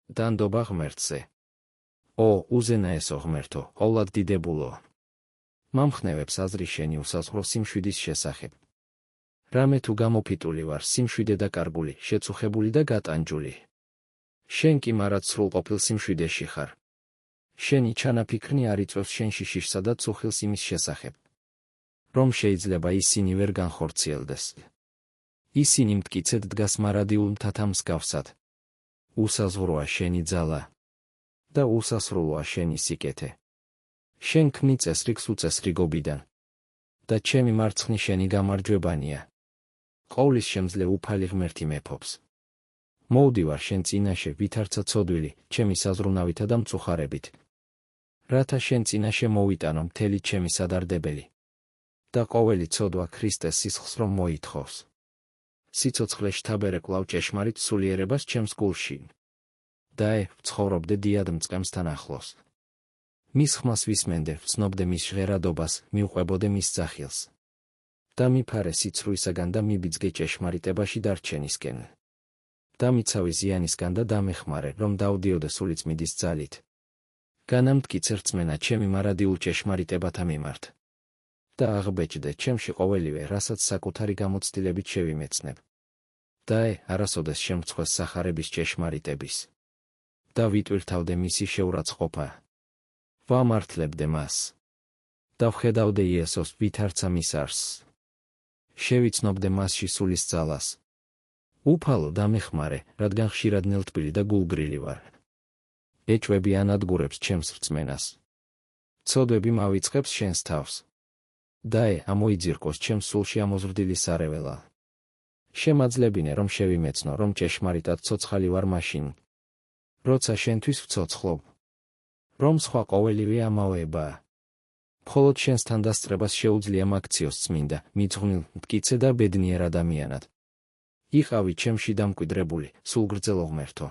დანდობა ღმერთზე. ო, უზენაესო ღმერთო, ყოვლად დიდებულო. მამხნევებს აზრი შენი უსაზღვრო სიმშვიდის შესახებ. რამე თუ გამოფიტული ვარ, სიმშვიდე და კარგული, შეწუხებული და გატანჯული. შენ კი მარად სრულყოფილ სიმშვიდეში ხარ. შენი ჩანაფიქრნი არ იწვევს შენში შიშსა და წუხილს იმის შესახებ, რომ შეიძლება ისინი ვერ განხორციელდეს. ისინი მტკიცედ დგას მარადილ მთათა მსგავსად. უსაზღვროა შენი ძალა და უსასრულოა შენი სიკეთე. შენ ქმნი წესრიგს უწესრიგობიდან და ჩემი მარცხნი შენი გამარჯვებანია. ყოვლის შემძლე უფალი ღმერთი მეფობს. მოვდივარ შენ წინაშე ვითარცა ცოდვილი, ჩემი საზრუნავითა და მწუხარებით, რათა შენ წინაშე მოვიტანო მთელი ჩემი სადარდებელი და ყოველი ცოდვა ქრისტეს სისხლს რომ მოითხოვს. სიცოცხლე შთაბერე კვლავ ჭეშმარიტ სულიერებას ჩემს გულში. დაე, ვცხოვრობდე დიად მწყემსთან ახლოს. მის ხმას ვისმენდე, ვცნობდე მის ჟღერადობას, მივყვებოდე მის ძახილს. და მიფარე სიცრუისაგან და მიბიძგე ჭეშმარიტებაში დარჩენისკენ. დამიცავი ზიანისგან და დამეხმარე, რომ დავდიოდე სულიწმიდის ძალით. განამტკიცე რწმენა ჩემი მარადილ ჭეშმარიტებათა მიმართ. და აღბეჭდე ჩემში ყოველივე, რასაც საკუთარი გამოცდილებით შევიმეცნებ. დაე, არასოდეს შემწხვეს სახარების ჭეშმარიტების. და ვიტვირთავდე მისი შეურაცხყოფა. ვამართლებდე მას. და ვხედავდე იესოს ვითარცა მის არსს. შევიცნობდე მასში სულის ძალას. უფალო დამეხმარე, რადგან ხშირად ნელთბილი და გულგრილი ვარ. ეჭვები ანადგურებს ჩემს რწმენას. ცოდვები მავიწყებს შენს თავს. დაე, ამოიძირკოს ჩემს სულში ამოზრდილი სარეველა. შემაძლებინე, რომ შევიმეცნო, რომ ჭეშმარიტად ცოცხალი ვარ მაშინ, როცა შენთვის ვცოცხლობ, რომ სხვა ყოველივე ამავეებაა. მხოლოდ შენსთან დასწრებას შეუძლია მაქციოს წმინდა, მიძღვნილ, მტკიცე და ბედნიერ ადამიანად. იყავი ჩემში დამკვიდრებული, სულგრძელო ღმერთო.